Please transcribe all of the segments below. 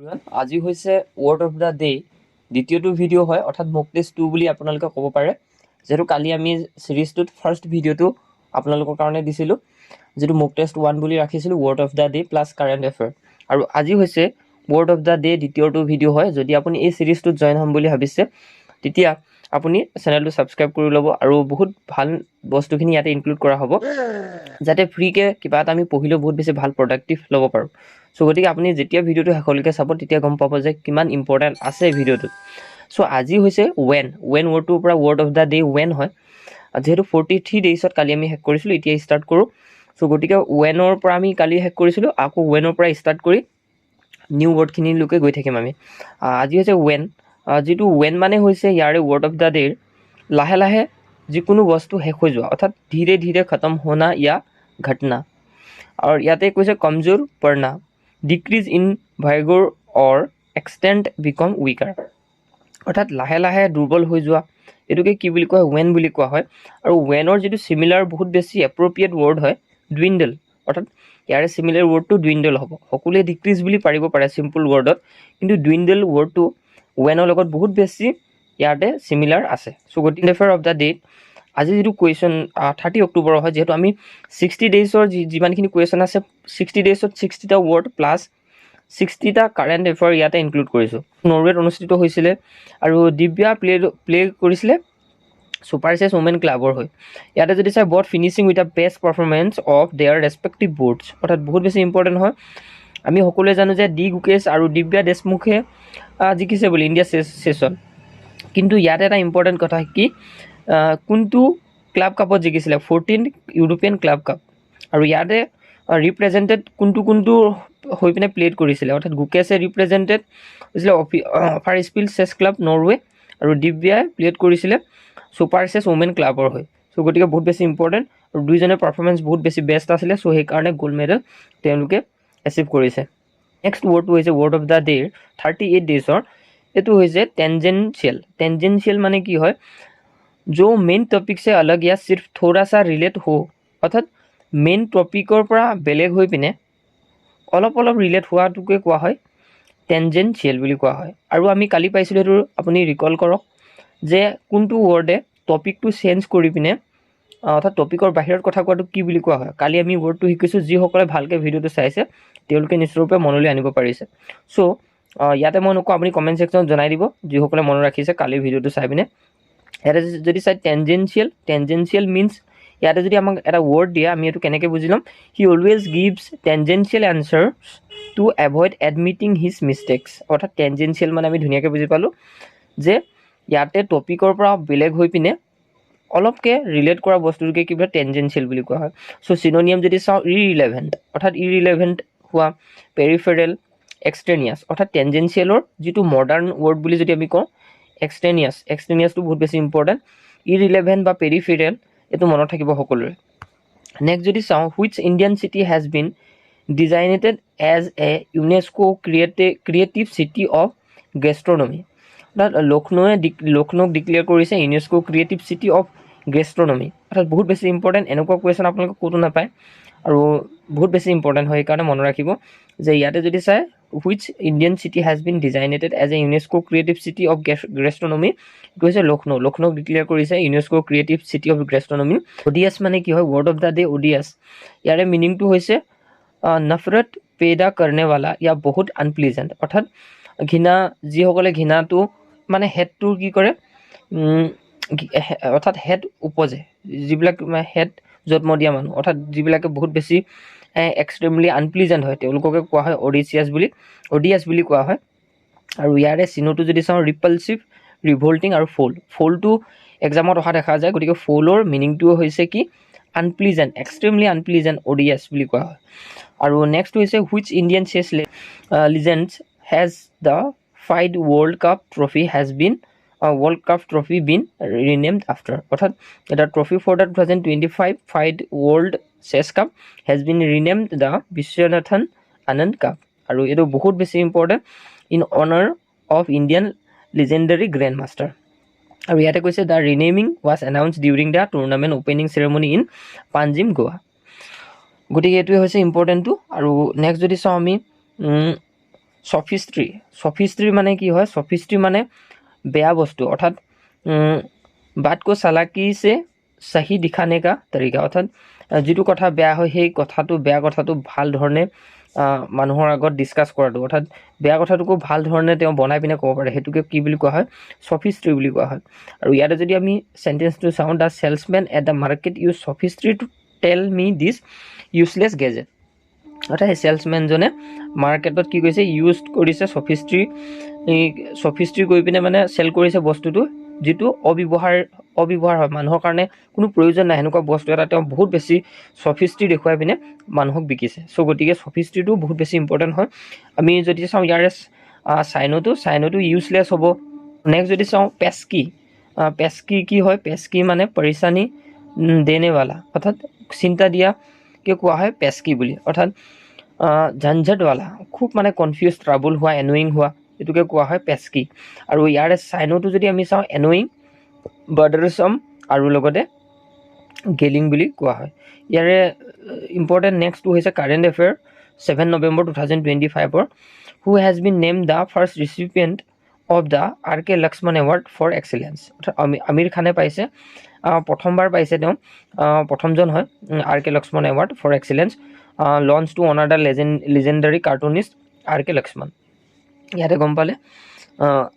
Everyone আজি হৈছে word of the day দ্বিতীয়টো ভিডিঅ' হয় অৰ্থাৎ মক টেষ্ট 2 বুলি আপোনালোকে ক'ব পাৰে যেটো কালি আমি সিৰিজটোত ফাৰ্স্ট ভিডিঅ'টো আপোনালোকৰ কাৰণে দিছিলোঁ যেটো মক টেষ্ট 1 বুলি ৰাখিছিলোঁ word of the day plus current affair আৰু আজি হৈছে ৱৰ্ড অফ দ্য ডে দ্বিতীয়টো ভিডিঅ' হয় যদি আপুনি এই সিৰিজটোত জয়েন হ'ম বুলি ভাবিছে তেতিয়া আপুনি চেনেলটো সাবস্ক্ৰাইব কৰি ল'ব আৰু বহুত ভাল বস্তুখিনি ইয়াতে ইনক্লুড কৰা হ'ব যাতে ফ্ৰীকে কিবা এটা আমি পঢ়িলেও বহুত বেছি ভাল প্ৰডাক্টিভ ল'ব পাৰোঁ সো গতিকে আপুনি যেতিয়া ভিডিঅ'টো শেষলৈকে চাব তেতিয়া গম পাব যে কিমান ইম্পৰ্টেন্ট আছে ভিডিঅ'টোত সো আজি হৈছে ওয়েন ৱৰ্ডটোৰ পৰা word of the day wane হয় যেহেতু 43 ডেইছত কালি আমি শেষ কৰিছিলোঁ এতিয়া ষ্টাৰ্ট কৰোঁ সো গতিকে ওয়েনৰ পৰা আমি কালি শেষ কৰিছিলোঁ আকৌ ওয়েনৰ পৰা ষ্টাৰ্ট কৰি নিউ ৱৰ্ডখিনিলৈকে গৈ থাকিম আমি আজি হৈছে ওয়েন যেটো ওয়েন মানে হৈছে ইয়াৰে ৱৰ্ড অফ দ্য ডেৰ লাহে লাহে যিকোনো বস্তু শেষ হৈ যোৱা অৰ্থাৎ ধীৰে ধীৰে খতম হোনা ইয়া ঘটনা আৰু ইয়াতে কৈছে কমজোৰ পড়না decrease in vigour or extent become weaker অৰ্থাৎ লাহে লাহে দুৰ্বল হৈ যোৱা এটোকে কি বুলি কোৱা ওয়েন বুলি কোৱা হয় আৰু ওয়েনৰ যেটো সিমিলাৰ বহুত বেছি এপ্ৰোপ্ৰিয়েট ৱৰ্ড হয় ডুইন্ডল অৰ্থাৎ ইয়াৰে সিমিলাৰ ৱৰ্ডটো ডুইন্ডল হ'ব সকলোৱে ডিক্ৰিজ বুলি পাৰিব পাৰে সিম্পল ৱৰ্ডত কিন্তু ডুইন্ডল ৱৰ্ডটো ওয়েনৰ লগত বহুত বেছি ইয়াতে সিমিলাৰ আছে সো গতিকে ফেয়াৰ অফ দ্য ডে আজি যেটো কুৱেশ্যন 30 অক্টোবৰ হয় যেহেতু আমি 60 ডেইছৰ যিমানখিনি কুৱেশ্যন আছে 60 ডেইছত 60টা ৱৰ্ড প্লাস 60টা কাৰেন্ট এফেয়াৰ ইয়াতে ইনক্লুড কৰিছো নৰৱেত অনুষ্ঠিত হৈছিলে আৰু দিব্যা প্লে কৰিছিলে সুপাৰ চেছ ওমেন ক্লাবৰ হয় ইয়াতে যদি চাই but finishing with a best performance of their respective boards অৰ্থাৎ বহুত বেছি ইম্পৰ্টেন্ট হয় আমি সকলোৱে জানো যে ডি গুকেশ আৰু দিব্যা দেশমুখে জিকিছে বুলি ইণ্ডিয়া সেশন কিন্তু ইয়াতে এটা ইম্পৰ্টেন্ট কথা কি কোনটো ক্লাব কাপত জিকিছিলে 14 ইউৰোপিয়ান ক্লাব কাপ আৰু ইয়াতে ৰিপ্ৰেজেন্টেড কোনটো হৈ পিনে প্লেড কৰিছিলে অৰ্থাৎ গুকেশে ৰিপ্ৰেজেন্টেড হৈছিলে অফাৰ স্পিল চেছ ক্লাব নৰৱে আৰু দিব্যাই প্লেড কৰিছিলে সুপাৰ চেছ ওমেন ক্লাবৰ হয় সো গতিকে বহুত বেছি ইম্পৰ্টেন্ট আৰু দুইজনৰ পাৰফৰমেন্স বহুত বেছি বেষ্ট আছিলে সো সেই কাৰণে গোল্ড মেডেল তেওঁলোকে এচিভ কৰিছে নেক্সট ৱৰ্ডটো হৈছে ৱৰ্ড অফ দ্য ডে 38 ডেইছৰ এটো হৈছে টেনজেনशियल মানে কি হয় जो मेन टॉपिक से अलग या सिर्फ थोड़ा सा रिलेट हो अर्थात मेन टॉपिकर পৰা বেলেগ হৈ পিনে অলপ ৰিলেট হোৱাটোকে কোৱা হয় টেনজেনশিয়াল বুলি কোৱা হয় আৰু আমি কালি পাইছিলোঁ এটো আপুনি ৰিকল কৰক যে কোনটো ৱৰ্ডে টপিকটো চেঞ্জ কৰি পিনে অৰ্থাৎ টপিকৰ বাহিৰত কথা কোৱাটো কি বুলি কোৱা হয় কালি আমি ৱৰ্ডটো শিকিছো যি সকলে ভালকে ভিডিওটো চাইছে তেওঁলোকে নিশ্চয়ৰূপে মনলৈ আনিব পাৰিছে সো ইয়াতে মই নকওঁ আপুনি কমেন্ট সেকশনত জনাই দিব যি সকলে মন ৰাখিছে কালি ভিডিওটো চাই পিনে ইয়াতে যদি চাই টেনজেনশিয়াল মিন্স ইয়াতে যদি আমাক এটা ৱৰ্ড দিয়া আমি এটো কেনেকৈ বুজিলাম he always gives tangential answers to avoid admitting his mistakes অৰ্থাৎ টেনজেনশিয়াল মানে আমি ধুনিয়াকৈ বুজি পালো যে ইয়াতে টপিকৰ পৰা বেলেগ হৈ পিনে অলপকে ৰিলেট কৰা বস্তুটোকে কিবা টেনজেনশিয়াল বুলি কোৱা হয় সো সিনোনিম যদি চাও ইৰৰিলেভেন্ট অৰ্থাৎ ইৰৰিলেভেন্ট হোৱা পেৰিফেৰেল এক্সট্ৰেনিয়াছ অৰ্থাৎ টেনজেনশিয়ালৰ যেটো মডাৰ্ন ৱৰ্ড বুলি যদি আমি কওঁ এক্সট্ৰেনিয়াছ তো বহুত বেছি ইম্পৰ্টেন্ট ইৰৰিলেভেন্ট বা পেৰিফেৰেল এটো মনত থাকিব সকলোৰে নেক্সট যদি চাও which Indian city has been designated as a UNESCO creative city of gastronomy অৰ্থাৎ লখনৌক ডিক্লেয়াৰ কৰিছে UNESCO creative city of gastronomy অৰ্থাৎ বহুত বেছি ইম্পৰ্টেন্ট এনেকুৱা কুৱেশ্যন আপোনালোকে ক'তো নাপায় আৰু বহুত বেছি ইম্পৰ্টেন্ট হয় কাৰণ মনত ৰাখিব যে ইয়াতে যদি চাই which Indian city has been designated as a UNESCO creative city of gastronomy it was Lucknow declare কৰিছে UNESCO creative city of gastronomy ODS মানে কি হয় word of the day ODS ইয়াৰে মিনিং টো হৈছে নফৰত पैदा करने वाला या बहुत अनप्लीजेंट অৰ্থাৎ ঘৃণা যি সকলে ঘৃণাটো মানে হেডটো কি কৰে অৰ্থাৎ হেড উপজে যিবিলাক হেড জন্ম দিয়া মানুহ অৰ্থাৎ যিবিলাকে বহুত বেছি এক্সট্ৰিমলি আনপ্লিজেন্ট হয় তেওঁলোককে কোৱা হয় অডিয়াছ বুলি কোৱা হয় আৰু ইয়াৰে চিনোটো যদি চাও ৰিপালসিভ ৰিভল্টিং আৰু ফলটো এক্সামত অহা দেখা যায় গতিকে ফলৰ মিনিংটো হৈছে কি আনপ্লিজেন্ট এক্সট্ৰিমলি আনপ্লিজেন্ট অডিয়াছ বুলি কোৱা হয় আৰু নেক্সট হৈছে which Indian chess legends has the FIDE world cup trophy been renamed after অর্থাৎ এটা trophy for the 2025 FIDE world chess cup has been renamed the Viswanathan Anand cup আৰু এটো বহুত বেছি important in honour of Indian legendary grand master আৰু ইয়াতে কৈছে the renaming was announced during the tournament opening ceremony in Panjim Goa গতিকে এইটোৱে হৈছে ইম্পৰ্টেন্টটো আৰু নেক্সট যদি চাও আমি সফিষ্ট্ৰি মানে কি হয়? সফিষ্ট্ৰি মানে বেয়া বস্তু, অৰ্থাৎ বাত কো চালাকি সে সহি দিখানে কা তৰিকা, অৰ্থাৎ যিটো কথা বেয়া হয় সেই বেয়া কথাটো ভাল ধৰণে মানুহৰ আগত ডিছকাছ কৰাটো, অৰ্থাৎ বেয়া কথাটোকো ভাল ধৰণে তেওঁ বনাই পিনে ক'ব পাৰে, সেইটোকে কি বুলি কোৱা হয়? সফিষ্ট্ৰি বুলি কোৱা হয়। আৰু ইয়াতে যদি আমি চেণ্টেন্সটো চাওঁ, the salesmen at the market use sophistry to tell me this useless gadget, অৰ্থাৎ সেই চেলছমেনজনে মাৰ্কেটত কি কৰিছে? ইউজ কৰিছে সফিষ্ট্ৰি কৰি পিনে মানে চেল কৰিছে বস্তুটো, যিটো অব্যৱহাৰ হয়, মানুহৰ কাৰণে কোনো প্ৰয়োজন নাই সেনেকুৱা বস্তু এটা তেওঁ বহুত বেছি সফিষ্ট্ৰি দেখুৱাই পিনে মানুহক বিকিছে। চ' গতিকে সফিষ্ট্ৰিটো বহুত বেছি ইম্পৰ্টেণ্ট হয়। আমি যদি চাওঁ ইয়াৰে চাইনোটো ইউজলেছ হ'ব। নেক্সট যদি চাওঁ পেস্কি কি হয়? পেস্কি মানে পৰেচানি দেনেৱালা, অৰ্থাৎ চিন্তা দিয়াকে কোৱা হয় পেস্কি বুলি, অৰ্থাৎ ঝঞ্ঝটৱালা, খুব মানে কনফিউজ, ট্ৰাবল হোৱা, এনয়িং হোৱা, এইটোকে কোৱা হয় পেস্কি। আৰু ইয়াৰে চাইনোটো যদি আমি চাওঁ, এনয়িং, বাৰ্ডাৰছম আৰু লগতে গেলিং বুলি কোৱা হয়। ইয়াৰে ইম্পৰ্টেণ্ট নেক্সটটো হৈছে current affair 7 November 2025, who has been named the first recipient of the RK Laxman award for excellence, অৰ্থাৎ আমিৰ খানে পাইছে, প্ৰথমবাৰ পাইছে তেওঁ, প্ৰথমজন হয় RK Laxman award for excellence, launch to honour the legendary cartoonist RK Laxman. ইয়াতে গম পালে,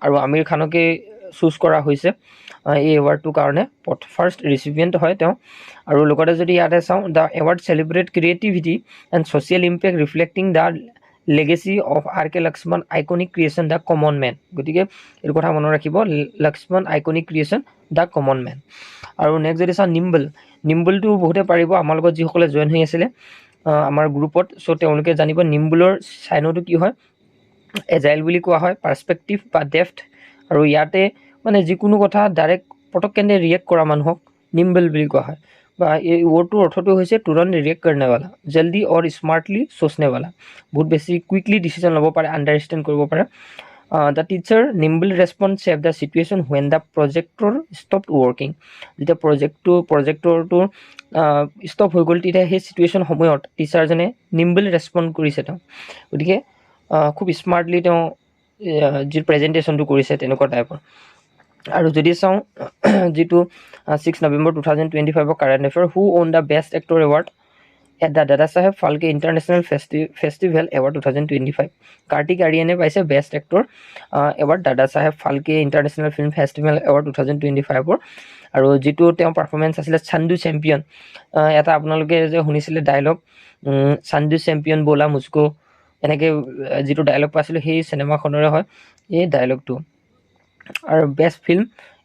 আৰু আমিৰ খানকে চুজ কৰা হৈছে এই এৱাৰ্ডটোৰ কাৰণে, ফাৰ্ষ্ট ৰিচিপিয়েণ্ট হয় তেওঁ। আৰু লগতে যদি ইয়াতে চাওঁ, the award celebrate creativity and social impact reflecting the legacy of RK Laxman iconic creation the common man, গতিকে এইটো কথা মনত ৰাখিব, Laxman iconic creation the common man. আৰু নেক্সট যদি চাওঁ নিম্বলটো বহুতে পাৰিব, আমাৰ লগত যিসকলে জইন হৈ আছিলে আমাৰ গ্ৰুপত, চ' তেওঁলোকে জানিব নিম্বলৰ চাইনোটো কি হয়? এজাইল বুলি কোৱা হয়, পাৰ্সপেক্টিভ বা ডেফথ, আৰু ইয়াতে মানে যিকোনো কথা ডাইৰেক্ট পটককেনে ৰিয়েক্ট কৰা মানুহক নিম্বল বুলি কোৱা হয়, বা এই ৱৰ্ডটোৰ অৰ্থটো হৈছে তুৰন্ত ৰিয়েক্ট কৰণেৱালা, জল্দি অৰ স্মাৰ্টলি সোচনেৱালা, বহুত বেছি কুইকলি ডিচিশ্যন ল'ব পাৰে, আণ্ডাৰষ্টেণ্ড কৰিব পাৰে। The teacher nimble response save the situation when the projector stop working, যেতিয়া প্ৰজেক্টৰটো ষ্টপ হৈ গ'ল, তেতিয়া সেই চিটুৱেশ্যন সময়ত টিচাৰজনে নিম্বল ৰেছপন্ড কৰিছে তেওঁ, গতিকে খুব স্মাৰ্টলি তেওঁ যি প্ৰেজেণ্টেশ্যনটো কৰিছে তেনেকুৱা টাইপৰ। আৰু যদি চাওঁ যিটো 6 নৱেম্বৰ 2025 current affair, who won the best actor award at the Dada Saheb Phalke international festival award 2025, Kartik আৰিয়ানে পাইছে best actor award Dada Saheb Phalke international film festival award 2025। আৰু যিটো তেওঁৰ পাৰফৰ্মেঞ্চ আছিলে চান্দু চেম্পিয়ন, এটা আপোনালোকে যে শুনিছিলে ডায়লগ, চান্দু চেম্পিয়ন বোলা মুঝকো, এনেকৈ যিটো ডায়লগ পাইছিলোঁ সেই চিনেমাখনৰে হয় এই ডায়লগটো। আৰু বেষ্ট ফিল্ম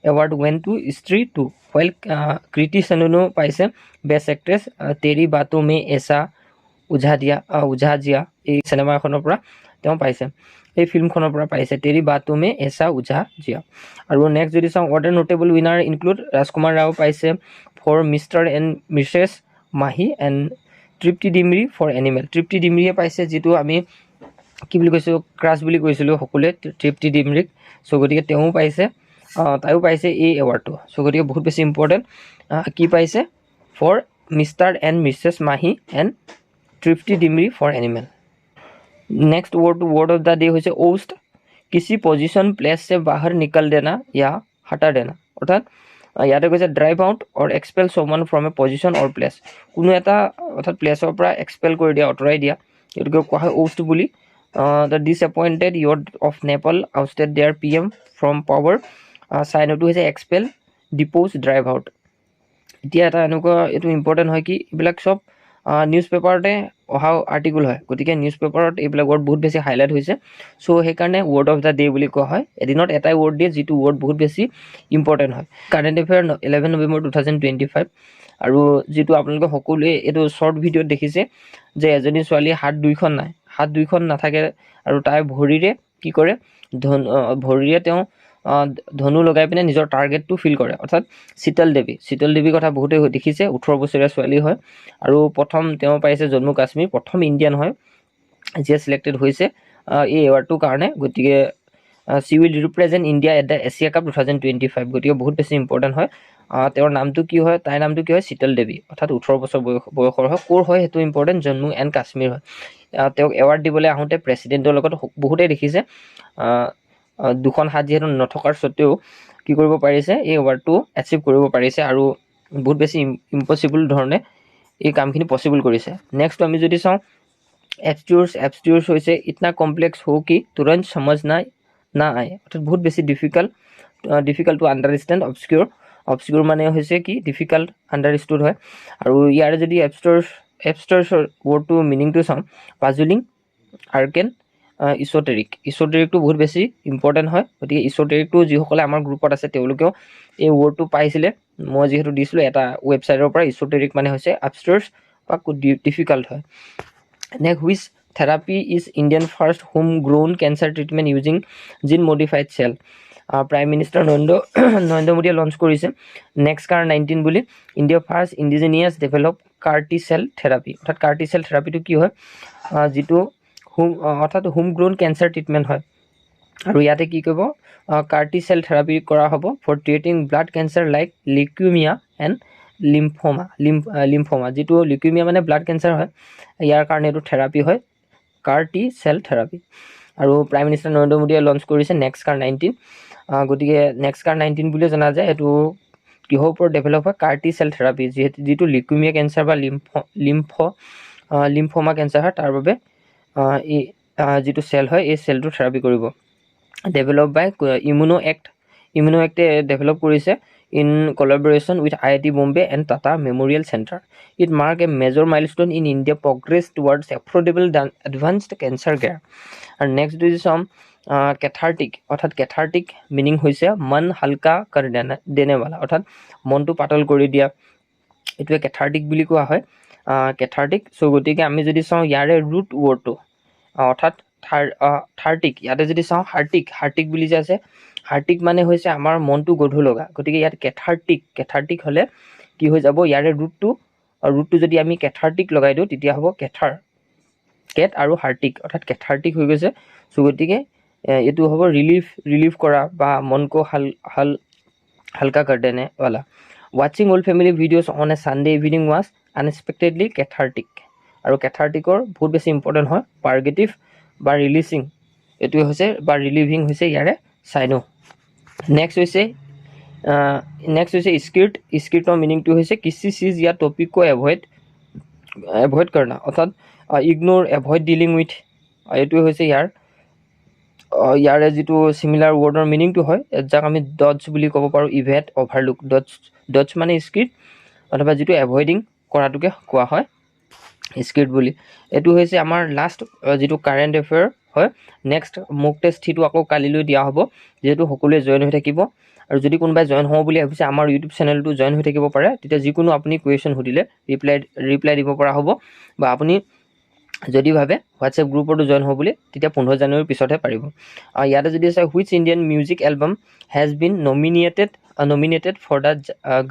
এৱাৰ্ড ৱেন টু স্ত্ৰী 2, হুৱাইল কৃতি সেননো পাইছে বেষ্ট এক্ট্ৰেছ তেৰি বাতো মে এছা উঝা জিয়া, এই চিনেমাখনৰ পৰা তেওঁ পাইছে, এই ফিল্মখনৰ পৰা পাইছে তেৰি বাতো মে এছা উঝা জিয়া। আৰু নেক্সট যদি চাওঁ, অৰ্ডাৰ নোটেবল উইনাৰ ইনক্লুড ৰাজকুমাৰ ৰাও পাইছে for mister and misses Mahi and Tripti Dimri for animal, তৃপ্তি ডিমৰিয়ে পাইছে, যিটো আমি কি বুলি কৈছোঁ, ক্ৰাছ বুলি কৈছিলোঁ সকলোৱে তৃপ্তি ডিমৰিক, চ' গতিকে তেওঁ পাইছে, তাইও পাইছে এই এৱাৰ্ডটো। চ' গতিকে বহুত বেছি ইম্পৰ্টেণ্ট, কি পাইছে? For mister and misses Mahi and Tripti Dimri for animal. Next word of the day হৈছে ওষ্ট, কিছি পজিশ্যন প্লেছ से बाहर निकल देना या हटा देना, অৰ্থাৎ ইয়াতে কৈছে drive out or expel someone from a position or place, কোনো এটা অৰ্থাৎ প্লেছৰ পৰা এক্সপেল কৰি দিয়া, আঁতৰাই দিয়া, এইটোকে কোৱা হয় ওষ্ট বুলি। The disappointed youth of Nepal ousted their PM from power, চাইনোটো হৈছে এক্সপেল, ডিপ'জ, ড্ৰাইভ আউট। এতিয়া এটা এনেকুৱা এইটো ইম্পৰ্টেণ্ট হয় কি, এইবিলাক চব নিউজ পেপাৰতে অহা আৰ্টিকুল হয়, গতিকে নিউজ পেপাৰত এইবিলাক ৱৰ্ড বহুত বেছি হাইলাইট হৈছে, চ' সেইকাৰণে ৱৰ্ড অফ দ্য ডে বুলি কোৱা হয়। এদিনত এটাই ৱৰ্ড দিয়ে, যিটো ৱৰ্ড বহুত বেছি ইম্পৰ্টেণ্ট হয়। কাৰেণ্ট এফেয়াৰ 11 নৱেম্বৰ 2025, আৰু যিটো আপোনালোকে সকলোৱে এইটো শ্বৰ্ট ভিডিঅ'ত দেখিছে যে এজনী ছোৱালীৰ হাত দুইখন নাথাকে, আৰু তাই ভৰিৰে কি কৰে, ভৰিৰে তেওঁ ধনু লগাই পিনে নিজৰ টাৰ্গেটটো ফিল কৰে, অৰ্থাৎ শীতল দেৱীৰ কথা বহুতে দেখিছে, 18 বছৰীয়া ছোৱালী হয়, আৰু প্ৰথম তেওঁ পাইছে জম্মু কাশ্মীৰ, প্ৰথম ইণ্ডিয়ান হয় যিয়ে চিলেক্টেড হৈছে এই এৱাৰ্ডটোৰ কাৰণে, গতিকে C will represent India at the Asia cup 2025, গতিকে বহুত বেছি ইম্পৰ্টেণ্ট হয়। তেওঁৰ নামটো কি হয়, শীতল দেৱী, অৰ্থাৎ 18 বছৰ বয়সৰ হয়, ক'ৰ হয় সেইটো ইম্পৰ্টেণ্ট, জম্মু এণ্ড কাশ্মীৰ হয়। তেওঁক এৱাৰ্ড দিবলৈ আহোঁতে প্ৰেছিডেণ্টৰ লগত বহুতেই দেখিছে দুখন হাত যিহেতু নথকাৰ স্বত্তেও কি কৰিব পাৰিছে এই এৱাৰ্ডটো এচিভ কৰিব পাৰিছে আৰু বহুত বেছি ইম্পচিবল ধৰণে এই কামখিনি পচিবল কৰিছে। নেক্সট আমি যদি চাওঁ এপস্টিউৰ্ছ হৈছে ইতনা কমপ্লেক্স হো কি তুৰন্ত সমজ না আয়ে, অৰ্থাৎ বহুত বেছি ডিফিকাল্ট টু আণ্ডাৰষ্টেণ্ড। অবস্কিউৰ মানে হৈছে কি ডিফিকাল্ট আণ্ডাৰষ্টুড হয়। আৰু ইয়াৰে যদি এপস্টাৰ্ছৰ ৱৰ্ডটো মিনিংটো চাওঁ পাজুলিং, আৰ্কেন, ইছ'টেৰিকটো বহুত বেছি ইম্পৰ্টেণ্ট হয়। গতিকে ইছ'টেৰিকটো যিসকলে আমাৰ গ্ৰুপত আছে তেওঁলোকেও এই ৱৰ্ডটো পাইছিলে, মই যিহেতু দিছিলোঁ এটা ৱেবছাইটৰ পৰা। ইছ'টেৰিক মানে হৈছে আপষ্টাৰ্ছ বা ডিফিকাল্ট হয়। Next which therapy is Indian first home grown cancer treatment using gene modified cell. Prime minister Narendra মোদীয়ে লঞ্চ কৰিছে নেক্সট CAR-19 বুলি, India first indigenous develop CAR-T cell therapy. অৰ্থাৎ CAR-T চেল থেৰাপিটো কি হয় যিটো অৰ্থাৎ হোম গ্ৰোন কেঞ্চাৰ ট্ৰিটমেণ্ট হয়। আৰু ইয়াতে কি কৰিব CAR-T চেল থেৰাপি কৰা হ'ব for treating blood cancer like leukemia and lymphoma. যিটো লিউকিমিয়া মানে ব্লাড কেঞ্চাৰ হয়, ইয়াৰ কাৰণে এইটো থেৰাপি হয় CAR-T চেল থেৰাপি। আৰু প্ৰাইম মিনিষ্টাৰ নৰেন্দ্ৰ মোদীয়ে লঞ্চ কৰিছে নেক্সট CAR-19। গতিকে নেক্সট CAR-19 বুলিও জনা যায়। এইটো কিহৰ ওপৰত ডেভেলপ হয় CAR-T চেল থেৰাপি, যিটো লিউকিমিয়া কেঞ্চাৰ বা লিম্ফোমা কেঞ্চাৰ হয় তাৰ বাবে এই যিটো চেল হয় এই চেলটো থেৰাপি কৰিব। ডেভেলপ বাই ইমিউনো এক্টে ডেভেলপ কৰিছে in কলাবৰেশ্যন with IIT Bombay and Tata memorial centre. It mark A major milestone in India progress towards affordable advanced cancer care. আৰু নেক্সট যদি চাম কেথাৰ্টিক, অৰ্থাৎ কেথাৰ্টিক মিনিং হৈছে মন হালকা কৰ দেনেৱালা, অৰ্থাৎ মনটো পাতল কৰি দিয়া, এইটোৱে কেথাৰ্টিক বুলি কোৱা হয় কেথাৰ্টিক। চ' গতিকে আমি যদি চাওঁ ইয়াৰে ৰুট ৱৰ্ডটো অৰ্থাৎ থাৰ্টিক, ইয়াতে যদি চাওঁ হাৰ্টিক বুলি যে আছে, হাৰ্টিক মানে হৈছে আমাৰ মনটো গধুৰ লগা। গতিকে ইয়াত কেথাৰ্টিক হ'লে কি হৈ যাব ইয়াৰে ৰুটটো যদি আমি কেথাৰ্টিক লগাই দিওঁ তেতিয়া হ'ব কেট আৰু হাৰ্টিক, অৰ্থাৎ কেথাৰ্টিক হৈ গৈছে। চ' গতিকে এইটো হ'ব ৰিলিফ কৰা বা মনকো হালকা কৰ দেনে ৱালা। ৱাচিং all family videos on a Sunday evening was unexpectedly cathartic. আৰু কেথাৰ্টিকৰ বহুত বেছি ইম্পৰ্টেণ্ট হয় পাৰ্গেটিভ বা ৰিলিজিং, এইটোৱে হৈছে বা ৰিলিভিং হৈছে ইয়াৰে চাইনো। নেক্সট হৈছে স্ক্ৰিপ্টৰ মিনিংটো হৈছে কিছি চিজ ইয়া টপিকো এভইড কৰনা, অৰ্থাৎ ইগনোৰ, এভইড ডিলিং উইথ, এইটোৱে হৈছে ইয়াৰে যিটো চিমিলাৰ ৱৰ্ডৰ মিনিংটো হয়, যাক আমি ডজ বুলি ক'ব পাৰোঁ, ইভেড, অভাৰলুক। ডজ মানে স্ক্ৰিপ্ট অথবা যিটো এভইডিং কৰাটোকে কোৱা হয় স্ক্ৰিপ্ট বুলি। এইটো হৈছে আমাৰ লাষ্ট যিটো কাৰেণ্ট এফেয়াৰ হয়। নেক্সট মক টেষ্ট 3টো আকৌ কালিলৈ দিয়া হ'ব, যিহেতু সকলোৱে জইন হৈ থাকিব। আৰু যদি কোনোবাই জইন হওঁ বুলি ভাবিছে আমাৰ ইউটিউব চেনেলটো জইন হৈ থাকিব পাৰে, তেতিয়া যিকোনো আপুনি কুৱেশ্যন সুধিলে ৰিপ্লাই দিব পৰা হ'ব। বা আপুনি যদি ভাবে হোৱাটছএপ গ্ৰুপতো জইন হ'ব বুলি, তেতিয়া 15 জানুৱাৰীৰ পিছতহে পাৰিব। ইয়াতে যদি আছে which Indian music album has been nominated for the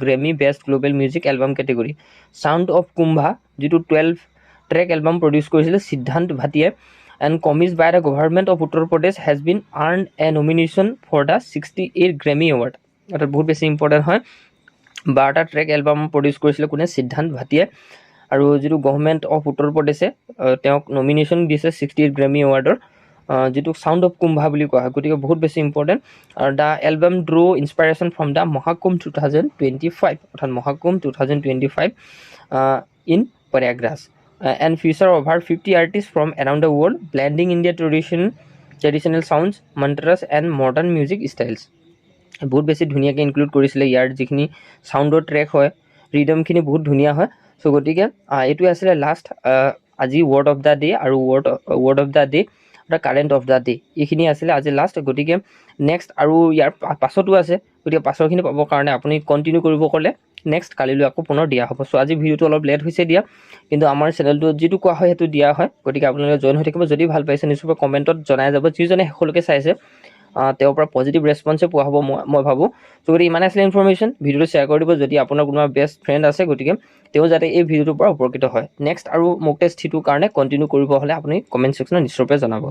Grammy best global music album category. Sound of Kumbha যিটো 12 ট্ৰেক এলবাম প্ৰডিউচ কৰিছিলে সিদ্ধান্ত ভাটিয়াই and commissioned by the government of Uttar Pradesh has been earned a nomination for the 68 Grammy Award. অৰ্থাৎ বহুত বেছি important হয়। 12টা track album produce কৰিছিলে কোনে? সিদ্ধান্ত ভাটিয়াই। আৰু যিটো গভৰ্ণমেণ্ট অফ উত্তৰ প্ৰদেশে তেওঁক নমিনেশ্যন দিছে 68 গ্ৰেমি এৱাৰ্ডৰ, যিটো চাউণ্ড অফ কুম্ভা বুলি কোৱা হয়। গতিকে বহুত বেছি ইম্পৰ্টেণ্ট। আৰু the album draw' inspiration from the Mahakumbh 2025, অৰ্থাৎ Mahakumbh 2025 in Prayagraj. And feature over 50 artists from around the world blending India traditional sounds, mantras and modern music styles. বহুত বেছি ধুনীয়াকৈ ইনক্লুড কৰিছিলে। ইয়াৰ যিখিনি চাউণ্ডৰ ট্ৰেক হয়, ৰিডমখিনি বহুত ধুনীয়া হয়। চ' গতিকে এইটোৱে আছিলে লাষ্ট আজি ৱৰ্ড অফ দ্য ডে আৰু ৱৰ্ড অফ দ্য ডে বা কাৰেণ্ট অফ দ্য ডে, এইখিনি আছিলে আজি লাষ্ট। গতিকে নেক্সট আৰু ইয়াৰ পাছতো আছে, গতিকে পাছৰখিনি পাবৰ কাৰণে আপুনি কণ্টিনিউ কৰিব ক'লে নেক্সট কালিলৈ আকৌ পুনৰ দিয়া হ'ব। চ' আজি ভিডিঅ'টো অলপ লেট হৈছে দিয়া, কিন্তু আমাৰ চেনেলটোত যিটো কোৱা হয় সেইটো দিয়া হয়। গতিকে আপোনালোকে জইন হৈ থাকিব। যদি ভাল পাইছে নিশ্চয়কৈ কমেণ্টত জনাই যাব। যিজনে শেষলৈকে চাইছে তেওঁৰ পৰা পজিটিভ ৰেছপঞ্চে পোৱা হ'ব মই ভাবোঁ। চ' গতিকে ইমান আছিলে ইনফৰমেশ্যন। ভিডিঅ'টো শ্বেয়াৰ কৰি দিব যদি আপোনাৰ কোনোবা বেষ্ট ফ্ৰেণ্ড আছে, গতিকে তেওঁ যাতে এই ভিডিঅ'টোৰ পৰা উপকৃত হয়। নেক্সট আৰু মক টেষ্ট 3টোৰ কাৰণে কণ্টিনিউ কৰিব হ'লে আপুনি কমেণ্ট ছেকশ্যনত নিশ্চয়কৈ জনাব।